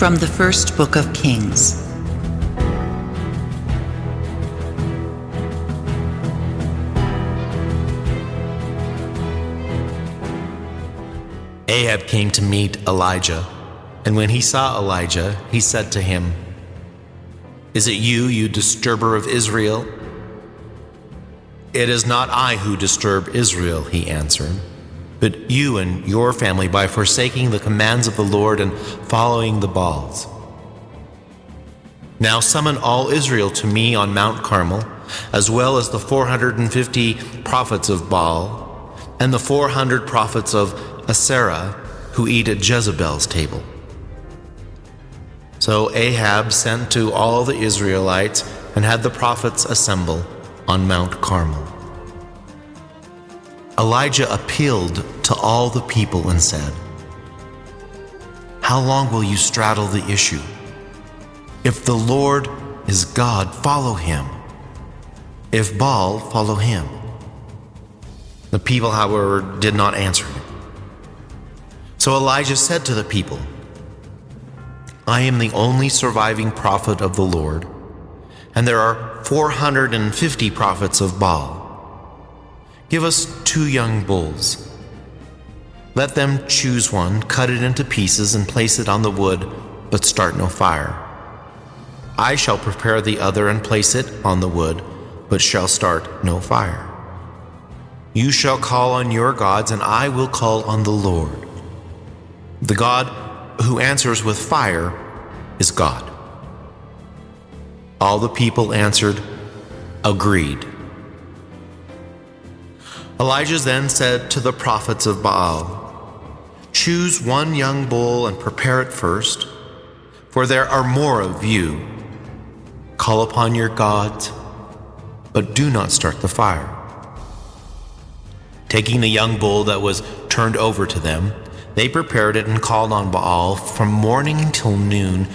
From the first book of Kings. Ahab came to meet Elijah, and when he saw Elijah, he said to him, "Is it you, you disturber of Israel?" "It is not I who disturb Israel," he answered, "but you and your family by forsaking the commands of the Lord and following the Baals. Now summon all Israel to me on Mount Carmel, as well as the 450 prophets of Baal and the 400 prophets of Asherah who eat at Jezebel's table." So Ahab sent to all the Israelites and had the prophets assemble on Mount Carmel. Elijah appealed to all the people and said, "How long will you straddle the issue? If the Lord is God, follow him. If Baal, follow him." The people, however, did not answer him. So Elijah said to the people, "I am the only surviving prophet of the Lord, and there are 450 prophets of Baal. Give us 2 young bulls. Let them choose one, cut it into pieces, and place it on the wood, but start no fire. I shall prepare the other and place it on the wood, but shall start no fire. You shall call on your gods, and I will call on the Lord. The God who answers with fire is God." All the people answered, "Agreed." Elijah then said to the prophets of Baal, "Choose one young bull and prepare it first, for there are more of you. Call upon your gods, but do not start the fire." Taking the young bull that was turned over to them, they prepared it and called on Baal from morning until noon,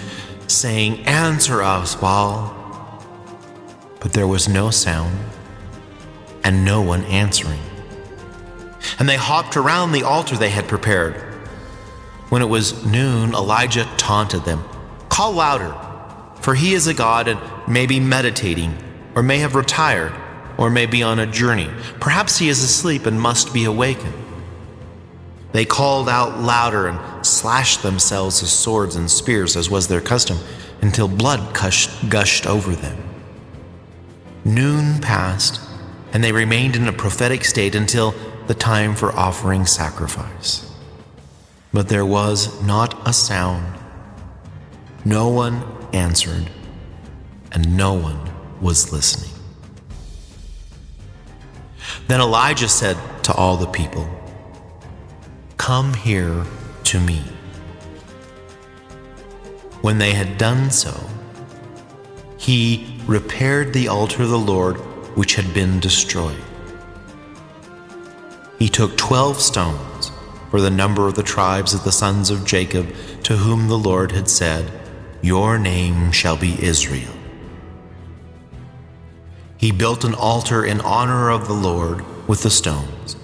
saying, "Answer us, Baal." But there was no sound, and no one answering. And they hopped around the altar they had prepared. When it was noon, Elijah taunted them, "Call louder, for he is a god and may be meditating, or may have retired, or may be on a journey. Perhaps he is asleep and must be awakened." They called out louder and slashed themselves with swords and spears, as was their custom, until blood gushed over them. Noon passed, and they remained in a prophetic state until the time for offering sacrifice. But there was not a sound. No one answered, and no one was listening. Then Elijah said to all the people, "Come here to me." When they had done so, he repaired the altar of the Lord which had been destroyed. He took 12 stones, for the number of the tribes of the sons of Jacob, to whom the Lord had said, "Your name shall be Israel." He built an altar in honor of the Lord with the stones,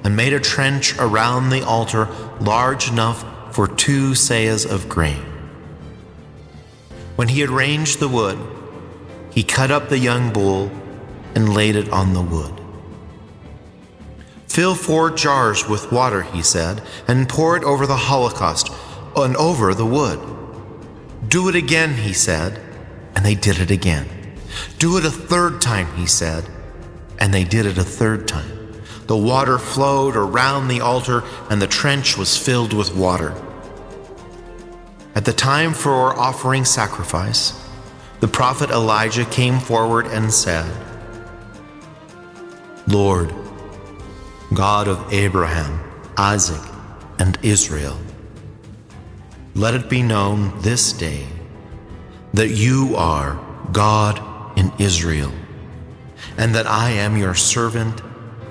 and made a trench around the altar large enough for 2 seahs of grain. When he had arranged the wood, he cut up the young bull and laid it on the wood. "Fill 4 jars with water," he said, "and pour it over the holocaust and over the wood." "Do it again," he said, and they did it again. "Do it a 3rd time," he said, and they did it a 3rd time. The water flowed around the altar, and the trench was filled with water. At the time for offering sacrifice, the prophet Elijah came forward and said, "Lord, God of Abraham, Isaac, and Israel, let it be known this day that you are God in Israel, and that I am your servant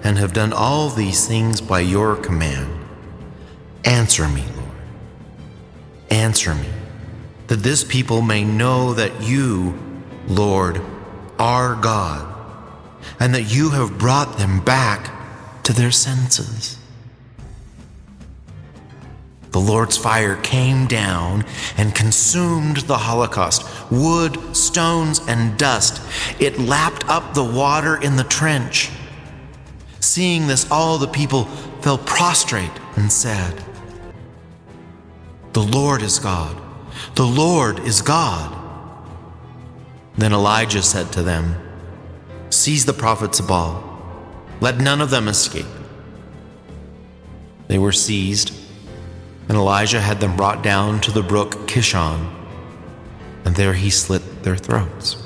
and have done all these things by your command. Answer me, Lord. Answer me, that this people may know that you, Lord, are God, and that you have brought them back to their senses." The Lord's fire came down and consumed the holocaust, wood, stones, and dust. It lapped up the water in the trench. Seeing this, all the people fell prostrate and said, "The Lord is God. The Lord is God." Then Elijah said to them, "Seize the prophets of Baal. Let none of them escape." They were seized, and Elijah had them brought down to the brook Kishon, and there he slit their throats.